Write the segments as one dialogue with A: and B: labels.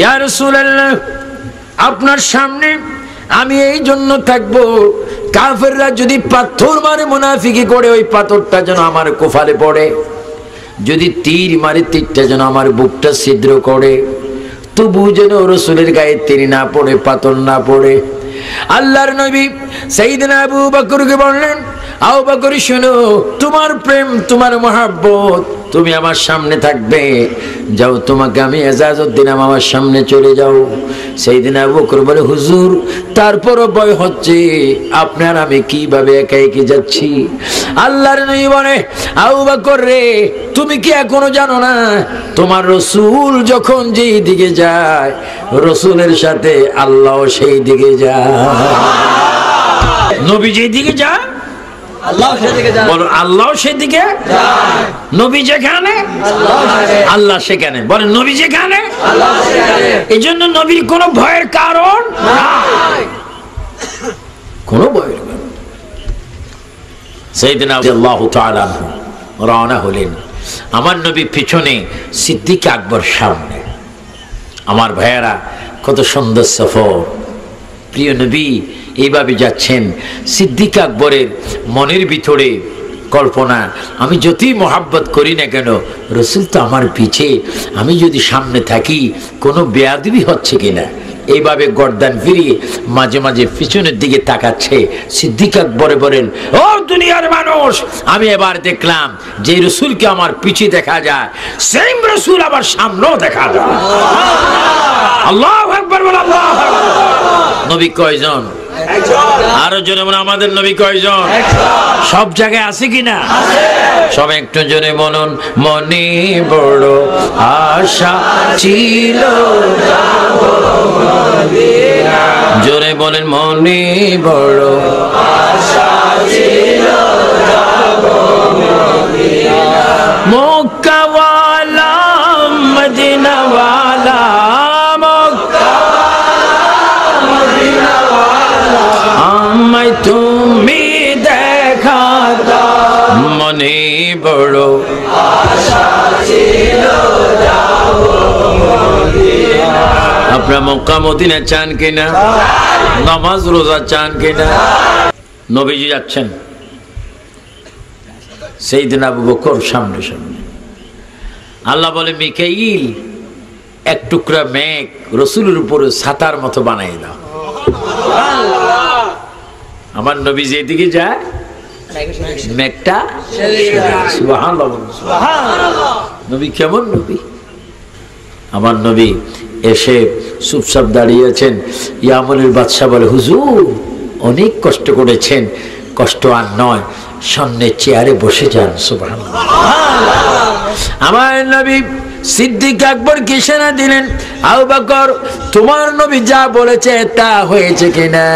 A: ইয়া রাসূলুল্লাহ, আপনার সামনে আমি এই জন্য থাকবো, কাফেররা যদি পাথর মারে মুনাফিকি করে, ওই পাথরটা যেন আমার কপালে পড়ে, যদি তীর মারে তীরটা যেন আমার বুকটা ছিদ্র করে, তবু যেন রাসূলের গায়ে তীর না পড়ে, পাথর না পড়ে। আল্লাহর নবী সাইয়েদনা আবু বকরকে বললেন, আবু বকর শোনো, তোমার প্রেম, তোমার মহব্বত, তুমি আমার সামনে থাকবে, যাও, তোমাকে আমি ইজাজত দিলাম, আমার সামনে চলে যাও। সাইয়েদনা আবু বকর বলে, হুজুর, তারপরও ভয় হচ্ছে, আপনার আমি কিভাবে একা একা যাচ্ছি। আল্লাহর নবী বলে, আবু বকর রে, তুমি কি এখনো জানো না, তোমার রাসূল যখন যেই দিকে যায়, রাসূলের সাথে আল্লাহ সেই দিকে যায়। নবী যেই দিকে যায়, আল্লাহ সেদিকে যায়। বলো, আল্লাহ সেদিকে যায়। নবী যেখানে, আল্লাহ সেখানে। বলেন, নবী যেখানে, আল্লাহ সেখানে। এজন্য নবীর কোনো ভয়ের কারণ নাই, কোনো ভয়ের কারণ। সাইয়েদনা রাদিয়াল্লাহু তাআলা রওনা হলেন, আমার নবী পিছনে, সিদ্দিক আকবর সামনে। আমার ভাইয়েরা, কত সুন্দর সফর। প্রিয় নবী এইভাবে যাচ্ছেন, সিদ্দিক আকবরের মনের ভিতরে কল্পনা, আমি যতই মোহাব্বত করি না কেন, রাসূল তো আমার পিছে, আমি যদি সামনে থাকি কোনো বেয়াদবি হচ্ছে কিনা। এইভাবে গর্দান ফিরিয়ে মাঝে মাঝে পিছনের দিকে তাকাচ্ছে। সিদ্দিক আকবরে বলেন, ও দুনিয়ার মানুষ, আমি এবার দেখলাম যে রাসূলকে আমার পিছে দেখা যায়, সেম রাসূল আবার সামনেও দেখা যায়। আল্লাহু আকবার, বল আল্লাহু আকবার। নবী কয়জন? আরো জোরে বলুন, আমাদের নবী কয়জন? সব জায়গায় আছে কিনা? সব একটু জোরে বলুন, মনে বড় আশা ছিল যাবো মদিনা। জোরে বলেন, মনে বড় আশা ছিল যাবো মদিনা। মক্কা ওয়ালা মদিনা ওয়ালা, আমায় তুমি দেখা দাও, মনে বড় আশা ছিল যাবো মদিনা। আপনারা মক্কা মদিনা চান কিনা? নামাজ রোজা চান কিনা? নবীজি যাচ্ছেন, সাইয়েদনা আবু বকর সামনে সামনে। আল্লাহ বলে, মিকাইল, এক টুকরা মেঘ রাসূলের উপরে ছাতার মতো বানাই দাও। আমার নবী যেদিকে যায়, মেঘটা, সুবহানাল্লাহ, সুবহানাল্লাহ। নবী কেমন নবী! আমার নবী এসে চুপচাপ দাঁড়িয়েছেন। ইয়ামনের বাদশা বলে, হুজুর, অনেক কষ্ট করেছেন, কষ্ট আর নয়, সামনে চেয়ারে বসে যান। সুবহানাল্লাহ। আমার নবী সিদ্দিক আকবর কি সেনা দিলেন, আবু বকর, তোমার নবী যা বলেছে তা হয়েছে কিনা?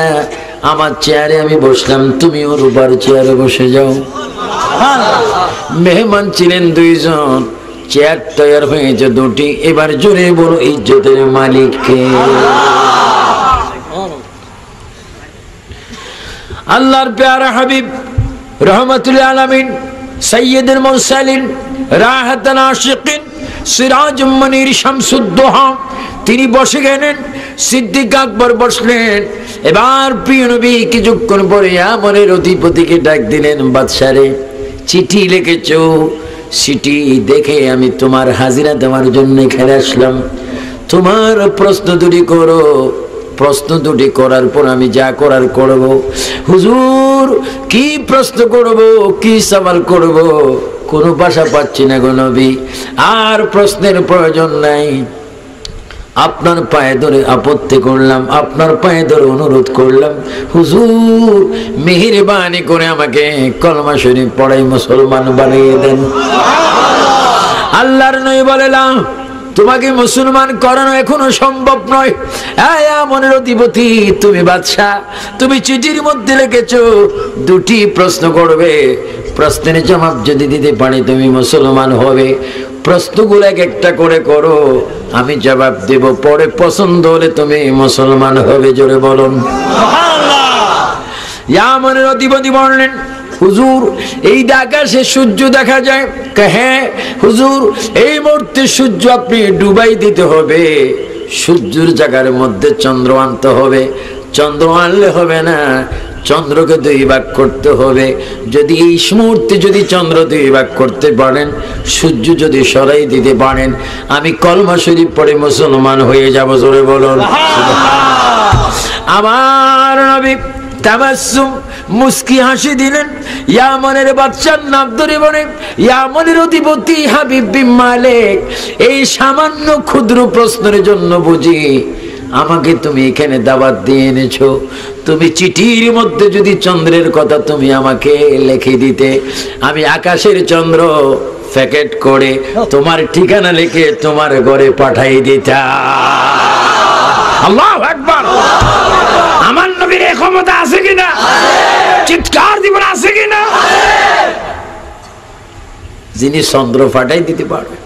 A: আমার চেয়ারে আমি বসলাম, তুমি ওর উপর চেয়ারে বসে যাও। মেহমান ছিলেন দুইজন, চেয়ার তৈরি হয়েছে দুটি। এবার জোরে বলো, ইজ্জতের মালিক কে? আল্লাহর প্যারা হাবিব রহমাতুল আলামিন, সাইয়্যিদুল মুরসালিন, রাহাতুল আশিকিন, সিরাজুম মুনির, শামসুদ্দোহা, তিনি বসে গেলেন। সিদ্দিক আকবর বসলেন। এবার প্রিয় নবী কিছুক্ষণ পরে আমরের অধিপতিকে ডাক দিলেন, বাদশারে, চিঠি লিখেছো, চিঠি দেখে আমি তোমার হাজিরা দেওয়ার জন্য এখানে আসলাম। তোমার প্রশ্ন দুটি করো, প্রশ্ন দুটি করার পর আমি যা করার করব। হুজুর, কি প্রশ্ন করব, কি সওয়াল করব, কোনো ভাষা পাচ্ছি না গো নবী, আর প্রশ্নের প্রয়োজন নাই। আপনার পায়ে ধরে আপত্তি করলাম, আপনার পায়ে ধরে অনুরোধ করলাম, হুজুর মেহেরবানি করে আমাকে কলমা শরীফ পড়াই মুসলমান বানিয়ে দেন। আল্লাহর নবী বলেলাম, তোমাকে মুসলমান করানো এখনো সম্ভব নয়। মনের অধিপতি, তুমি বাদশা, তুমি চিঠির মধ্যে লিখেছো দুটি প্রশ্ন করবে, প্রশ্নের জবাব যদি দিতে পারি তুমি মুসলমান হবে। প্রশ্নগুলো এক একটা করে করো, আমি জবাব দেব, পরে পছন্দ হলে তুমি মুসলমান হবে। জোরে বলুন সুবহানাল্লাহ। মনের অধিপতি বললেন, হুজুর এই আকাশে সূর্য দেখা যায়? হ্যাঁ হুজুর, এই মুহূর্তে সূর্য আপনি ডুবাই দিতে হবে। সূর্যের জায়গার মধ্যে চন্দ্র আনতে হবে। চন্দ্র আনলে হবে না, চন্দ্রকে দুই ভাগ করতে হবে। যদি এই মুহূর্তে যদি চন্দ্র দুই ভাগ করতে পারেন, সূর্য যদি সরাই দিতে পারেন, আমি কলমা শরীফ পড়ে মুসলমান হয়ে যাব। জোরে বলুন। আমার নবী তাবাসসুম মুস্কি হাসি দিলেন। ইয়ামানের বাদশার নাম ধরে বলেন, ইয়ামানের অধিপতি হাবিব বিন মালিক, এই সামান্য ক্ষুদ্র প্রশ্নের জন্য বুঝি আমাকে তুমি এখানে দাওয়াত দিয়ে এনেছো। তুমি চিঠির মধ্যে যদি চন্দ্রের কথা তুমি আমাকে লিখে দিতে, আমি আকাশের চন্দ্র প্যাকেট করে তোমার ঠিকানা লিখে তোমার ঘরে পাঠাই দিতাম। আল্লাহু আকবার। আমার নবীর এই ক্ষমতা আছে কিনা? চিৎকার দিবেন, আছে কিনা? যিনি চন্দ্র পাঠাই দিতে পারবে।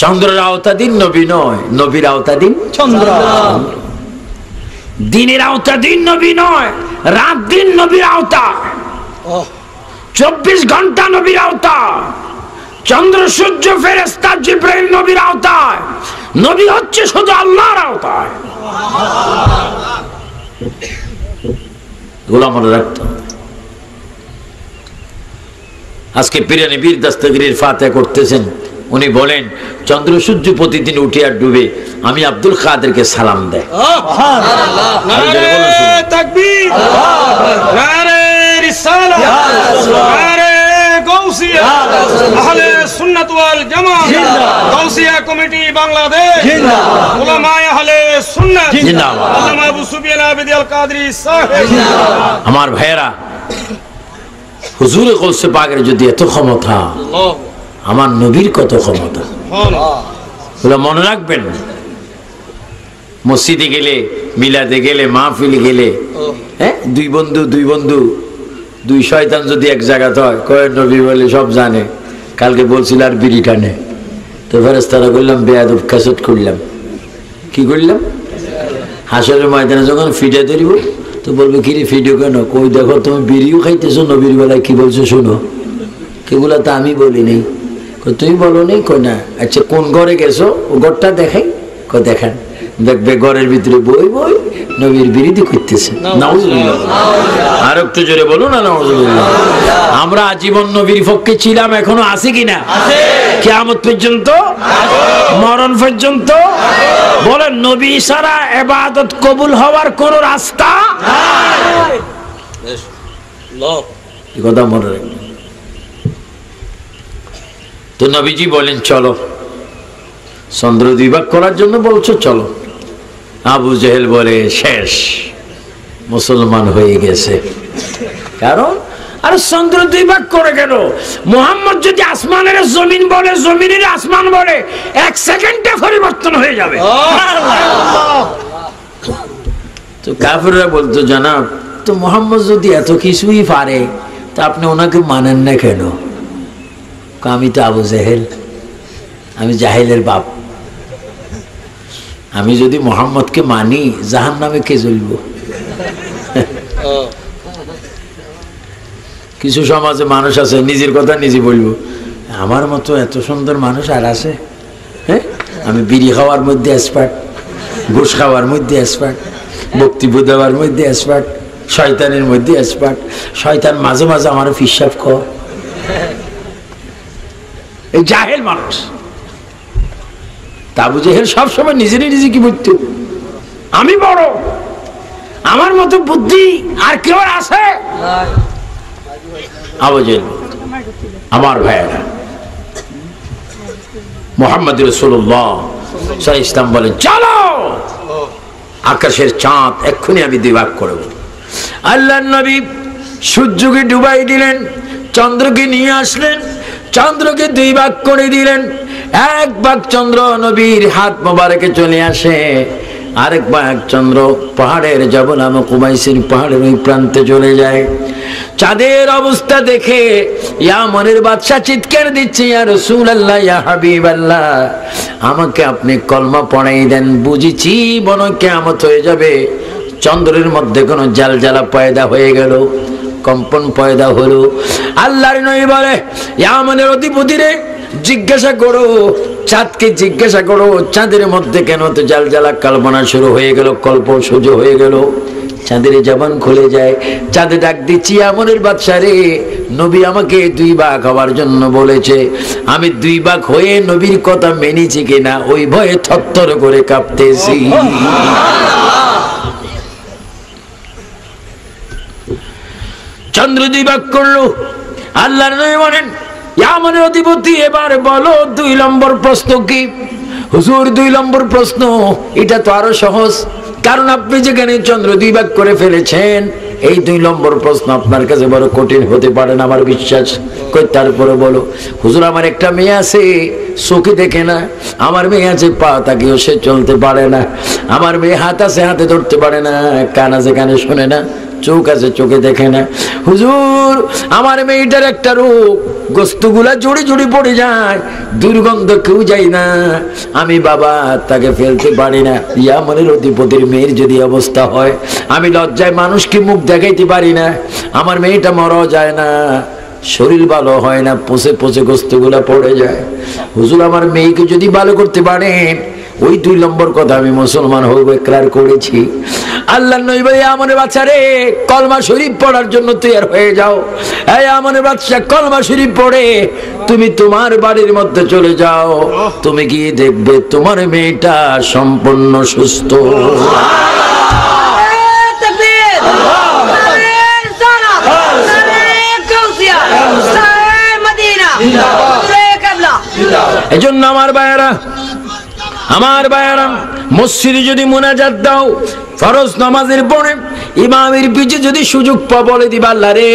A: চন্দ্রের আওতাধীন নবী নয়, নবীর আওতাধীন চন্দ্র। দিনের আওতাধীন নবী নয়, রাত দিন নবীর আওতা। 24 ঘন্টা নবীর আওতা। চন্দ্র সূর্য ফেরেশতা জিবরাইল নবীর আওতায়। নবী হচ্ছে শুধু আল্লাহর আওতায়। গোলাম মনে রাখতে হবে। আজকে পীরানি বীর দস্তগীর ফাতিহা করতেছেন, উনি বলেন চন্দ্র সূর্য প্রতিদিন উঠে আর ডুবে, আমি আব্দুল কাদেরকে সালাম দেয়।
B: নারে তাকবীর, নারে রিসালাত, নারে গাউসিয়া, আহলে সুন্নাত ওয়াল জামাত, গাউসিয়া কমিটি বাংলাদেশ, উলামায়ে আহলে সুন্নাত জিন্দাবাদ, আল্লামা আবু সুফিয়ান আবিদি আল কাদরি সাহেব।
A: আমার ভাইয়েরা, হুজুরে গৌসে পাকের যদি এত ক্ষমতা, আমার নবীর কত ক্ষমতা মনে রাখবেন। মসজিদে গেলে, মিলাদে গেলে, মাহফিলে গেলে, হ্যাঁ, দুই বন্ধু দুই শয়তান যদি এক জায়গা হয়, কয় নবী বলে সব জানে, কালকে বলছিল আর বিড়ি টানে, তো ফেরেশতারা করলাম বেয়াদব ক্যাসেট করলাম। কি করলাম? হাসরের ময়দানে যখন ফিডে ধরিব তো বলবে কি রে ফিডিও কেন? কই দেখো তুমি বিড়িও খাইতেছো, নবীর বেলায় কি বলছো শোনো। কেগুলা তো আমি বলি নেই। তুমি বলো নেই? কই না। আচ্ছা কোন ঘরে গেছো? ও ঘরটা দেখাই। দেখান। দেখবে ঘরের ভিতরে বই নবীর বিরোধী করতেছে। নাউজুবিল্লাহ। আর একটু জোরে বলুন না নাউজুবিল্লাহ। আমরা আজীবন নবীর পক্ষে ছিলাম, এখনো আছি কিনা? কিয়ামত পর্যন্ত, মরণ পর্যন্ত। বলেন নবী ছাড়া ইবাদত কবুল হওয়ার কোন রাস্তা নাই। এই কথা মনে রাখবেন। তো নবীজি বলেন চলো, চন্দ্র দুই ভাগ করার জন্য বলছো, চলো। আবু জেহেল বলে শেষ, মুসলমান হয়ে গেছে। কারণ আর চন্দ্র দুই ভাগ করে কেন? মুহাম্মদ যদি আসমানের জমিন বলে, জমিনের আসমান বলে, 1 সেকেন্ডে পরিবর্তন হয়ে যাবে। তো কাফেররা বলতো, জানাব তো মুহাম্মদ যদি এত কিছুই পারে, তা আপনি ওনাকে মানেন না কেন? আমি তো আবু জেহেল, আমি জাহেলের বাপ। আমি যদি মুহাম্মদকে মানি, জাহান্নামে কে জ্বলব? কিছু সমাজে মানুষ আছে নিজের কথা নিজে বলবো, আমার মতো এত সুন্দর মানুষ আর আছে? হ্যাঁ, আমি বিড়ি খাওয়ার মধ্যে এক্সপার্ট, ঘুষ খাওয়ার মধ্যে এক্সপার্ট, বক্তব্য দেওয়ার মধ্যে এক্সপার্ট, শয়তানের মধ্যে এক্সপার্ট। শয়তান মাঝে মাঝে আমার ফিসাব খাওয়া। এই জাহেল মানুষ। আবু জেহেল সবসময় নিজেরই নিজে কি বুঝতো, আমি বড়, আমার মতো বুদ্ধি আর কেউ আছে? আবু জেহেল। আমার ভাইয়েরা, মুহাম্মদ রাসূলুল্লাহ সাল্লাল্লাহু আলাইহি ওয়াসাল্লাম বলেন চলো, আকাশের চাঁদ এক্ষুনি আমি দুই ভাগ করব। আল্লাহর নবী সূর্যকে ডুবাই দিলেন, চন্দ্রকে নিয়ে আসলেন, চন্দ্রকে দুই ভাগ করে দিলেন। এক ভাগ চন্দ্র নবীর হাত মোবারকে চলে আসে, আরেক ভাগ চন্দ্র পাহাড়ের জবল কুমাইসির পাহাড়ের ওই প্রান্তে চলে যায়। চাঁদের অবস্থা দেখে ইয়ামানের বাদশা চিৎকার দিচ্ছে, ইয়া রাসূলুল্লাহ, ইয়া হাবিবাল্লাহ, আমাকে আপনি কলমা পড়াই দেন, বুঝেছি বড় কিয়ামত হয়ে যাবে। চন্দ্রের মধ্যে কোনো জালজালা পয়দা হয়ে গেল, কম্পন পয়দা হলো। আল্লাহর নবী বলে, ইয়ামানের অধিপতি রে, জিজ্ঞাসা করো চাঁদকে জিজ্ঞাসা করো চাঁদের মধ্যে কেন তো জালজালা কল্পনা শুরু হয়ে গেল, কল্প সোজো হয়ে গেল। চাঁদের জবান খুলে যায়, চাঁদ ডাক দিচ্ছি আমনের বাদশা রে, নবী আমাকে 2 ভাগ হওয়ার জন্য বলেছে, আমি 2 ভাগ হয়ে নবীর কথা মেনেছি কিনা ওই ভয়ে থরথর করে কাঁপতেছি। চন্দ্র 2 ভাগ করলো। আল্লাহর নবী বলেন, ইয়ামানের অধিপতি এবার বলো 2 নম্বর প্রশ্ন কি? হুজুর 2 নম্বর প্রশ্ন এটা তো আরো সহজ, কারণ আপনি যেখানে চন্দ্র 2 ভাগ করে ফেলেছেন, এই 2 নম্বর প্রশ্ন আপনার কাছে বড় কঠিন হতে পারে না আমার বিশ্বাস। কই তারপরে বলো। হুজুর আমার একটা মেয়ে আছে, চোখে দেখে না, আমার মেয়ে আছে পা তাকিও সে চলতে পারে না, আমার মেয়ে হাত আছে হাতে ধরতে পারে না, কান আছে কানে শোনে না, চোখ আছে চোখে দেখে না। হুজুর আমার মেয়েটার একটা রোগ, গোস্তগুলা জড়ি জড়ি পড়ে যায়, দুর্গন্ধ কেউ যায় না, আমি বাবা তাকে ফেলতে পারি না। ইয়ামানের অধিপতির মেয়ের যদি অবস্থা হয়, আমি লজ্জায় মানুষকে মুখ দেখাইতে পারি না, আমার মেয়েটা মরাও যায় না, শরীর ভালো হয় না, পচে পচে গোস্তগুলা পড়ে যায়। হুজুর আমার মেয়েকে যদি ভালো করতে পারেন, ওই 2 নম্বর কথা আমি মুসলমান হইব ইকরার করেছি। আল্লাহর নবী বলে, আমনের বাদশা রে, কলমা শরীফ পড়ার জন্য তৈয়ার হয়ে যাও। এই আমনের বাদশা কলমা শরীফ পড়ে তুমি তোমার বাড়ির মধ্যে চলে যাও, তুমি গিয়ে দেখবে তোমার মেয়েটা সম্পূর্ণ সুস্থ। এজন্য আমার ভাইয়েরা মসজিদে যদি মুনাজাত দাও, ফরজ নামাজের পরে ইমামের পিছে যদি সুযোগ পাও, বলে দিবা আল্লাহ রে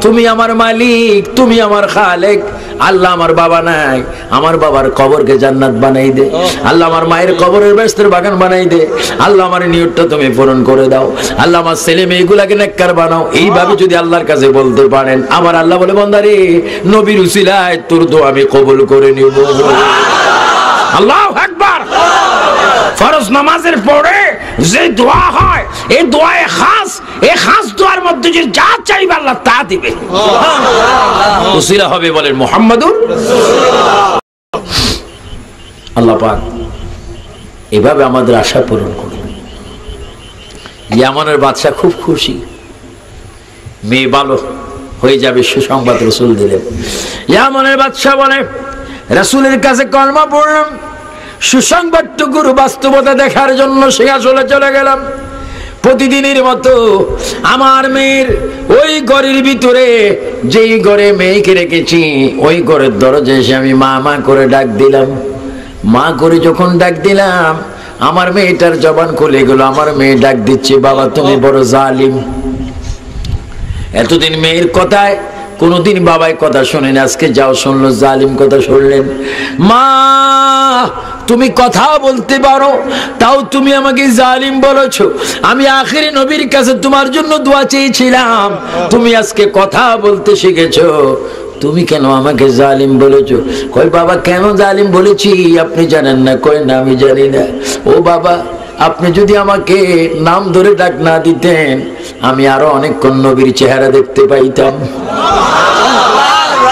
A: তুমি আমার মালিক, তুমি আমার খালেক। আল্লাহ আমার বাবা নাই, আমার বাবার কবরকে জান্নাত বানাই দে। আল্লাহ আমার মায়ের কবরের বেহেশতের বাগান বানাই দে। আল্লাহ আমার নিয়তটা তুমি পূরণ করে দাও। আল্লাহ আমার ছেলে মেয়েগুলাকে নেককার বানাও। এইভাবে যদি আল্লাহর কাছে বলতে পারেন, আমার আল্লাহ বলে, বান্দা রে নবীর উসিলায় তোর দোয়া আমি কবুল করে নিব। আল্লাহু আকবার। ফরজ নামাজের পরে যে দোয়া হয়, এই দোয়ায় খাস, এই খাস দোয়ার মধ্যে যে যা চাইবে আল্লাহ তা দিবে। উসিলা হবে বলেন মুহাম্মাদুর রাসূলুল্লাহ। আল্লাহ পাক এভাবে আমাদের আশা পূরণ করবেন। ইয়ামানের বাদশা খুব খুশি, মেয়ে ভালো হয়ে যাবে, সুসংবাদ রাসূল দিলেন। ইয়ামানের বাদশা বলে, রাসূলের কাছে কলমা পড়লাম, সুসংবাদটুকুর বাস্তবতা দেখার জন্য সে আসলে চলে গেলাম। প্রতিদিনের মতো আমার মেয়ের ওই ঘরের ভিতরে, যেই ঘরে মেয়েকে রেখেছি, ওই ঘরের দরজায় এসে আমি মা মা করে ডাক দিলাম। মা করে যখন ডাক দিলাম, আমার মেয়েটার জবান খুলে গেল। আমার মেয়ে ডাক দিচ্ছে, বাবা তুমি বড় জালিম। এতদিন মেয়ের কথায় কোনদিন বাবাই কথা শোনেন, আজকে যাও শুনলো, জালিম কথা শুনলেন। মা তুমি কথা বলতে পারো, তাও তুমি আমাকে জালিম বলেছো। আমি আখিরি নবীর কাছে তোমার জন্য দোয়া চেয়েছিলাম, তুমি আজকে কথা বলতে শিখেছো, তুমি কেন আমাকে জালিম বলেছো? কই বাবা কেন জালিম বলেছি আপনি জানেন না? কই না আমি জানি না। ও বাবা আপনি যদি আমাকে নাম ধরে ডাক না দিতেন, আমি আরো অনেকক্ষণ নবীর চেহারা দেখতে পাইতাম।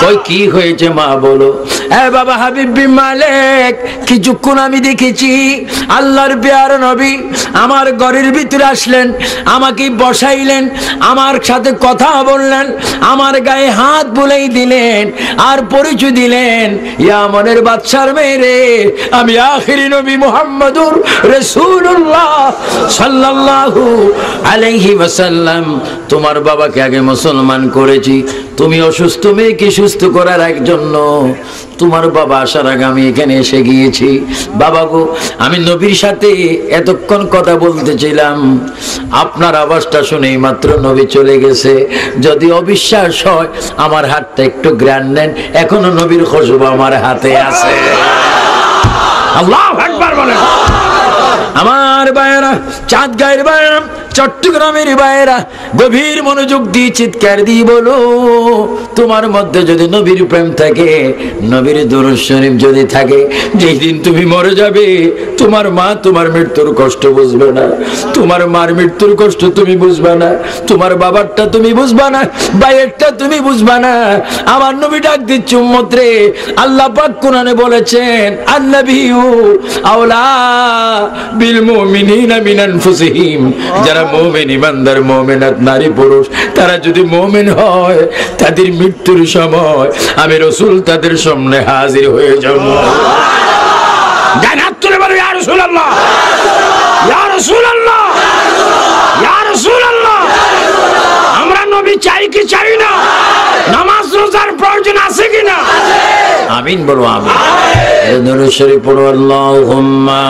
A: কই কি হয়েছে মা বলো? বাবা হাবিব বিন মালিক, কিছুক্ষণ আমি দেখেছি আল্লাহর প্যারা নবী আমার ঘরের ভিতরে আসলেন, আমাকে বসাইলেন, আমার সাথে কথা বললেন, আমার গায়ে হাত বুলাই দিলেন, আর পরিচয় দিলেন, ইয়ামানের বাদশার মেয়ে, আমি আখিরি নবী মুহাম্মদুর রাসূলুল্লাহ সাল্লাল্লাহু আলাইহি ওয়াসাল্লাম। তোমার বাবাকে আগে মুসলমান করেছি, তুমি অসুস্থ মেয়েকে সুস্থ করার জন্য তোমার বাবা আসার আগে আমি এখানে এসে গিয়েছি। বাবা গো, আমি নবীর সাথে এতক্ষণ কথা বলতেছিলাম, আপনার আওয়াজটা শুনেই মাত্র নবী চলে গেছে। যদি অবিশ্বাস হয় আমার হাতটা একটু গ্রান নেন, এখনো নবীর খুশবু আমার হাতে আছে। আল্লাহু আকবার বলেন। আমার ভাইয়েরা, চাঁদ গায়ের ভাইয়েরা, চট্টগ্রামের ভাইয়েরা গভীর মনোযোগ দিয়ে চিৎকার দিয়ে বলো, তোমার মধ্যে যদি নবীর প্রেম থাকে, নবীর দুরূদ শরীফ যদি থাকে, যেই দিন তুমি মরে যাবে তোমার মা তোমার মৃত্যুর কষ্ট বুঝবে না, তোমার মার মৃত্যুর কষ্ট তুমি বুঝবে না, তোমার বাবারটা তুমি বুঝবা না, ভাইয়েরটা তুমি বুঝবা না। আমার নবী ডাক দিচ্ছে উম্মত রে, আল্লাহ পাক কোরআনে বলেছেন আন-নাবিয়্যু আওলা বিল মুমিনিনা মিন আনফুসিহিম, যারা মুমিন ইমানদার মুমিনাত নারী পুরুষ তারা যদি মুমিন হয়, তাদের মৃত্যুর সময় আমি রাসূল তাদের সামনে হাজির হয়ে যাব। জান্নাত তুলে বলো ইয়া রাসূলুল্লাহ, ইয়া রাসূলুল্লাহ, ইয়া রাসূলুল্লাহ। আমরা নবী চাই কি চাই না? নামাজ রোজার প্রয়োজন আছে কি না? আমিন বলো আমিন। দরুদ শরীফ পড়ো, আল্লাহুম্মা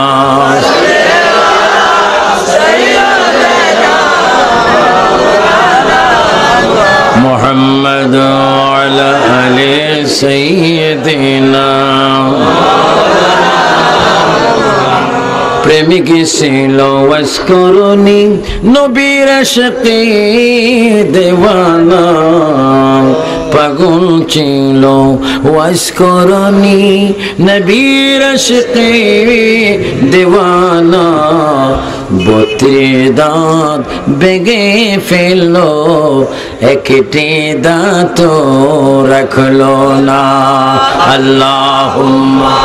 A: মুহাম্মাদ ওয়ালা আলি সাইয়্যিদিনা। প্রেমিক ছিল ওয়াসকরণী, নবীর আশিকে দেওয়ানা, পাগল ছিল ওয়াসকরণী, নবীর আশিকে দেওয়ানা। 32 দাঁত বেগে ফেললো, একটি দাঁত রাখলো না। আল্লাহুম্মা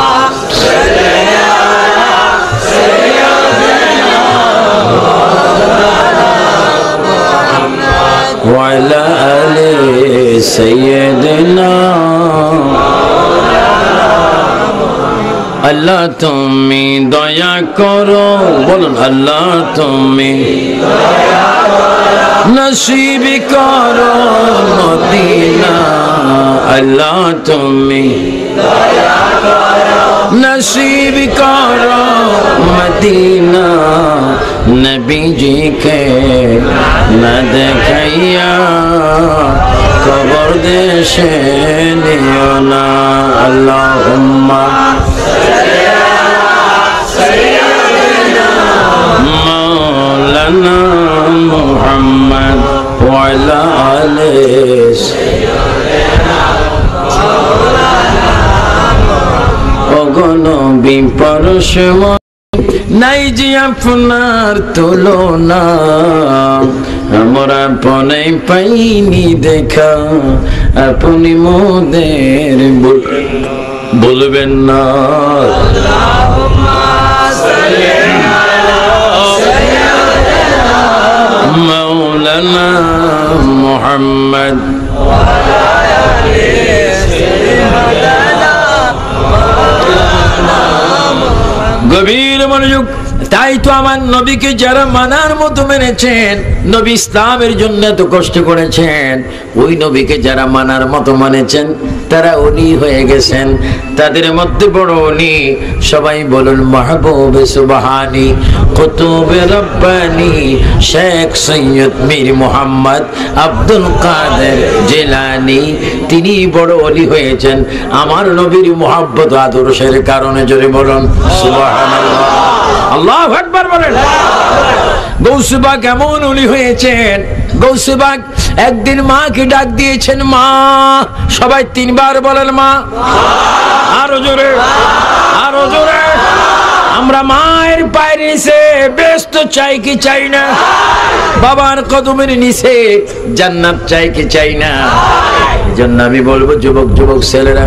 A: ওয়ালা আলি সাইয়্যিদিনা। আল্লাহ তুমি দয়া করো, বলুন আল্লাহ তুমি নসিব করো মদিনা। আল্লাহ তুমি নসিব করো মদিনা। নবীজিকে না দেখাইয়া কবর দেশে নিও না। আল্লাহুম্মা মাওলানা মুহাম্মদ ওয়ালা আলি নবী পরশময় নাই যে আপনার তুলনা। আমরা পনে পাইনি দেখা, আপনি মোদের বলবেন না। মাওলানা মুহাম্মদ গভীর মনোযোগ। তাই তো আমার নবীকে যারা মানার মতো মেনেছেন, নবী ইসলামের জন্য এত কষ্ট করেছেন, ওই নবীকে যারা মানার মতো মানেছেন তারা উনি হয়ে গেছেন। তাদের মধ্যে বড় উনি, সবাই বলুন মাহবুবে সুবহানি কুতুবে রব্বানি শেখ সৈয়দ মীর মুহাম্মদ আব্দুল কাদের জিলানী। তিনি বড় ওলি হয়েছেন আমার নবীর মুহাব্বত আদর্শের কারণে। জোরে বলুন সুবহানাল্লাহ, আল্লাহু আকবার বলেন। গৌসে পাক কেমন ওলি হয়েছেন? গৌসে পাক একদিন মাকে ডাক দিয়েছেন, মা। সবাই 3 বার বলেন মা। আরো জোরে, আরো জোরে। আমরা মায়ের পায়ের নিচে বেহেশত চাই কি চাই না? বাবার কদমের নিচে জান্নাত চাই কি চাই না? এজন্য আমি বলবো যুবক যুবক ছেলেরা,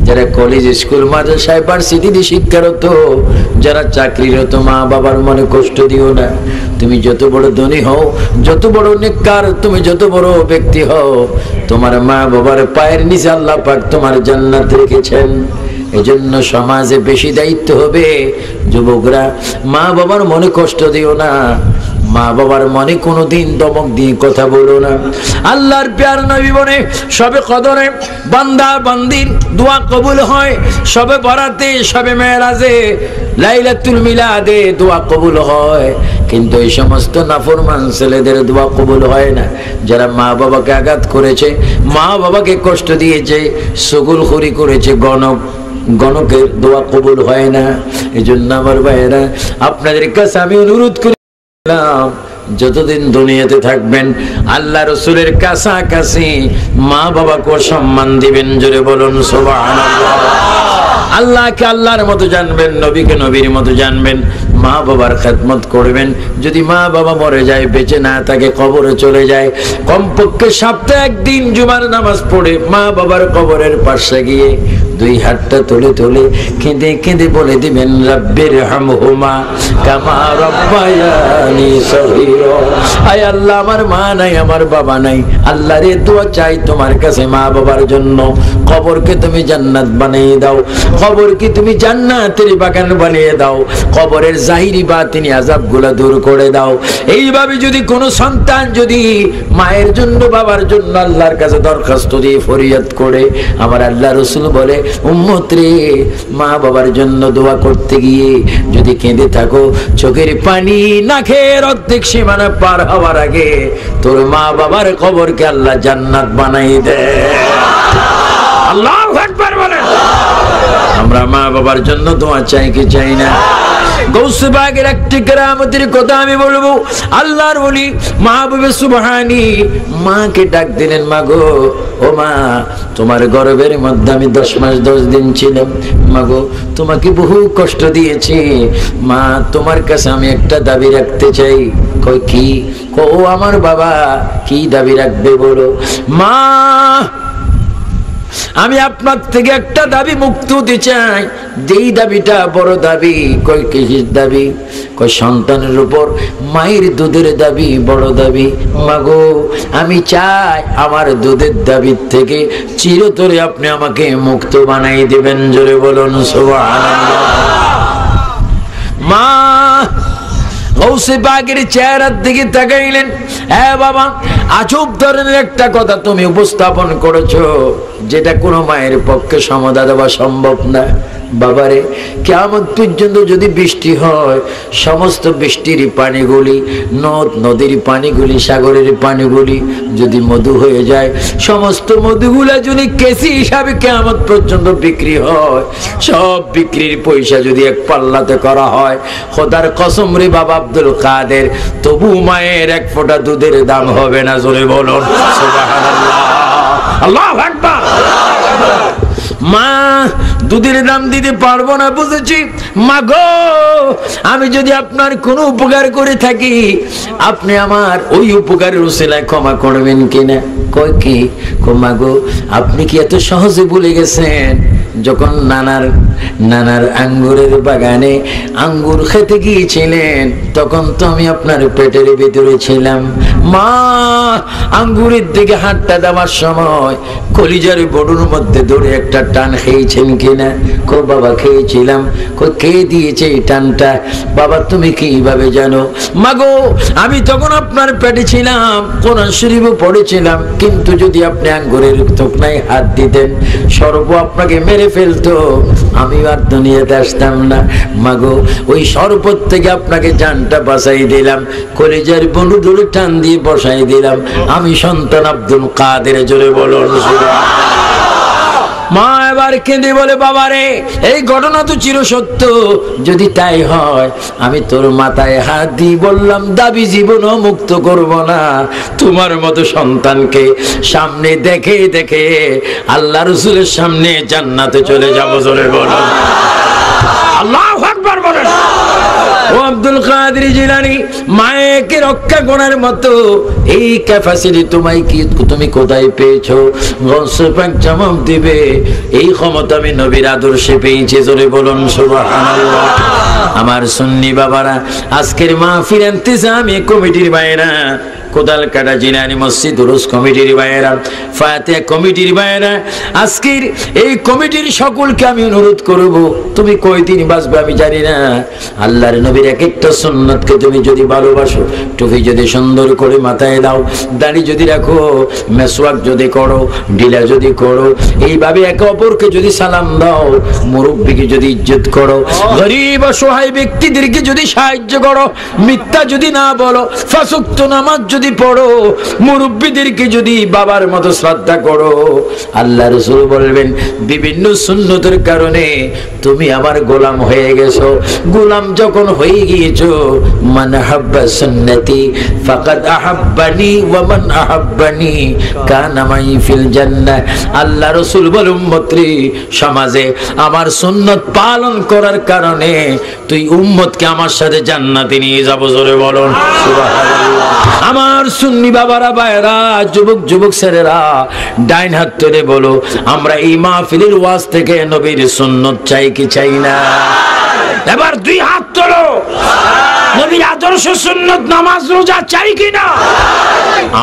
A: যারা কলেজ স্কুল মাদ্রাসা ইউনিভার্সিটিতে শিক্ষারত, যারা চাকরিরত, মা বাবার মনে কষ্ট দিও না। তুমি যত বড় ধনী হও, যত বড় নেককার, তুমি যত বড় ব্যক্তি হও, তোমার মা বাবার পায়ের নিচে আল্লাহ পাক তোমার জান্নাত রেখেছেন। এজন্য সমাজে বেশি দায়িত্ব হবে। যুবকরা, মা বাবার মনে কষ্ট দিও না, মা বাবার মনে কোনোদিন দমক দিয়ে কথা বলো না। আল্লাহর প্যার নবী বনে সবে কদরে বান্দা বান্দির দোয়া কবুল হয়, সবে বরাতে, সবে মেরাজে, লাইলাতুল মিলাদে দোয়া কবুল হয়। কিন্তু এই সমস্ত নাফরমান ছেলেদের দোয়া কবুল হয় না, যারা মা বাবাকে আঘাত করেছে, মা বাবাকে কষ্ট দিয়েছে, সুগুলখুরি করেছে, গণকের দোয়া কবুল হয় না। এই জন্য আমার ভাইয়েরা, আপনাদের কাছে আমি অনুরোধ করি, যতদিন দুনিয়াতে থাকবেন আল্লাহ রসুলের কাছাকাছি মা বাবাকে সম্মান দিবেন। জোরে বলুন সুবহানাল্লাহ। আল্লাহকে আল্লাহর মতো জানবেন, নবীকে নবীর মতো জানবেন, মা বাবার খেদমত করবেন। যদি মা বাবা মরে যায়, বেঁচে না থাকে, কবরে চলে যায়, কমপক্ষে সপ্তাহে একদিন জুমার নামাজ পড়ে মা বাবার কবরের পাশে গিয়ে দুই হাতটা তুলে তুলে কেঁদে কেঁদে বলে দিবেন রাব্বির হামহুমা কামা রাব্বায়ানি সগীরা। আয় আল্লাহ, আমার মা নাই, আমার বাবা নাই, আল্লাহ রে দোয়া চাই তোমার কাছে মা বাবার জন্য, কবরকে তুমি জান্নাত বানিয়ে দাও, কবরকে তুমি জান্নাতের বাগান বানিয়ে দাও, কবরের জাহিরি বাতিনি আযাবগুলো দূর করে দাও। এইভাবে যদি কোনো সন্তান যদি মায়ের জন্য বাবার জন্য আল্লাহর কাছে দরখাস্ত দিয়ে ফরিয়াদ করে, আমার আল্লাহ রাসূল বলে উম্মত রে, মা বাবার জন্য দোয়া করতে গিয়ে যদি কেঁদে থাকো, চোখের পানি নাকের অর্ধেক সীমানা পার হওয়ার আগে তোর মা বাবার কবরকে আল্লাহ জান্নাত বানাই দেয়। আল্লাহু আকবার বলেন। আমরা মা বাবার জন্য দোয়া চাই কি চাই না? গৌসে বাগের একটি কেরামতের কথা আমি বলবো। আল্লাহর ওলি মাহবুবে সুবহানী মাকে ডাক দিলেন, মা গো, ও মা, তোমার গর্ভের মধ্যে আমি 10 মাস 10 দিন ছিলাম। মা গো, তোমাকে বহু কষ্ট দিয়েছি। মা, তোমার কাছে আমি একটা দাবি রাখতে চাই। কই কি? ও আমার বাবা, কি দাবি রাখবে বলো? মা, আমি আপনার থেকে একটা দাবি মুক্ত হতে চাই। যেই দাবিটা বড় দাবি। কই কিসের দাবি? কই সন্তানের উপর মায়ের দুধের দাবি বড় দাবি। মাগো, আমি চাই আমার দুধের দাবির থেকে চিরতরে আপনি আমাকে মুক্ত বানাই দিবেন। জোরে বলুন সুবহানাল্লাহ। মা গৌসে পাকের চেহারার দিকে তাকাইলেন। হ্যাঁ বাবা, আজব ধরনের একটা কথা তুমি উপস্থাপন করেছো, যেটা কোনো মায়ের পক্ষে সমাধা দেওয়া সম্ভব না। বাবারে, কিয়ামত পর্যন্ত যদি বৃষ্টি হয়, সমস্ত বৃষ্টির পানিগুলি, নদ নদীর পানিগুলি, সাগরের পানিগুলি যদি মধু হয়ে যায়, সমস্ত মধুগুলা যদি কেসি হিসাবে কিয়ামত পর্যন্ত বিক্রি হয়, সব বিক্রির পয়সা যদি এক পাল্লাতে করা হয়, খোদার কসম রে বাবা আব্দুল কাদের, তবু মায়ের এক ফোঁটা দুধের দাম হবে না। জোরে বলুন সুবহানাল্লাহ। আল্লাহু আকবার। মা, দুধের দাম দিতে পারবো না বুঝেছি। মা গো, আমি যদি আপনার কোনো উপকার করে থাকি, আপনি আমার ওই উপকারের উসিলায় ক্ষমা করবেন কিনা? কই কি? মা গো, আপনি কি এত সহজে ভুলে গেছেন যখন নানার আঙ্গুরের বাগানে আঙ্গুর খেতে গিয়েছিলেন, তখন তো আমি আপনার পেটের ভিতরে ছিলাম। মা, আঙ্গুরের দিকে হাতটা দেওয়ার সময় কলিজার বড়ুর মধ্যে ধরে একটা টান খেয়েছেন কিনা? কো বাবা, খেয়েছিলাম। কো কে দিয়েছে এই টানটা? বাবা, তুমি কিভাবে জানো? মাগো, আমি তখন আপনার পেটে ছিলাম, কোরআন শরীফও পড়েছিলাম, কিন্তু যদি আপনি আঙ্গুরের থোকনায় হাত দিতেন, সর্ব আপনাকে মেরে ফেলতো, আমি আর দুনিয়াতে আসতাম না। মাগো, ওই শরবত থেকে আপনাকে জানটা বাঁচাই দিলাম, কলিজার বনু ধরে টান দিয়ে বসাই দিলাম। আমি সন্তান আব্দুল কাদের। জোরে বলুন। মা এবার কেঁদে বলে, বাবারে, এই ঘটনা তো চির সত্য। যদি তাই হয়, আমি তোর মাথায় হাত দিয়ে বললাম, দাবি জীবনও মুক্ত করব না। তোমার মতো সন্তানকে সামনে দেখে দেখে আল্লাহ রাসূলের সামনে জান্নাতে চলে যাবো। জোরে বলুন আল্লাহু আকবার বলেন। ও আব্দুল কাদের জিলানী, মায়েকে রক্ষা করার মতো এই ক্যাপাসিটি তুমি কোথায় পেয়েছো? গৌসে পাক জবাব দিবে, এই ক্ষমতা আমি নবীর আদর্শে পেয়েছি। জোরে বলুন সুবহানাল্লাহ। আমার সুন্নি বাবারা, আজকের মাহফিল ইন্তেজামি কমিটির ভাইরা, কোদালকাটা জিলানী মসজিদ উরুস কমিটির ভাইয়েরা, ফাতিহা কমিটির ভাইয়েরা, আজকের এই কমিটির সকলকে আমি অনুরোধ করব, তুমি কয়দিন বাঁচবে আমি জানি না, আল্লাহর নবীর এক একটা সুন্নতকে তুমি যদি ভালোবাসো, টুপি যদি সুন্দর করে মাথায় দাও, দাড়ি যদি রাখো, মেসওয়াক যদি করো, ঢিলা যদি করো, এইভাবে একে অপরকে যদি সালাম দাও, মুরব্বিকে যদি ইজ্জত করো, গরিব অসহায় অসহায় ব্যক্তিদেরকে যদি সাহায্য করো, মিথ্যা যদি না বলো, পাঁচ ওয়াক্ত নামাজ যদি পড়ো, মুরব্বীদেরকে যদি বাবার মতো শ্রদ্ধা করো, আল্লাহ রাসূল বলবেন বিভিন্ন সুন্নতের কারণে তুমি আমার গোলাম হয়ে গেছো। গোলাম যখন হয়ে গিয়েছো, মান হাব্বা সুন্নতি ফাকাদ আহাব্বানি ওয়া মান আহাব্বানি কানা মাই ফিল জান্নাহ। আল্লাহ রাসূল বলেন উম্মতরে, সমাজে আমার সুন্নত পালন করার কারণে তুই উম্মতকে আমার সাথে জান্নাতে নিয়ে যাবো। জোরে বলুন সুবহানাল্লাহ। আমার সুন্নি বাবারা, ভাইরা, যুবক যুবক ছেলেরা, ডাইন হাত তুলে বলো, আমরা এই মাহফিলের ওয়াজ থেকে নবীর সুন্নত চাই কি চাই না? এবার দুই হাত তোলো, নবীর আদর্শ সুন্নত নামাজ রোজা চাই কি না?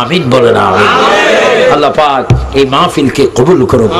A: আমিন বলেন আমিন। আল্লাহ পাক এই মাহফিলকে কবুল করুন।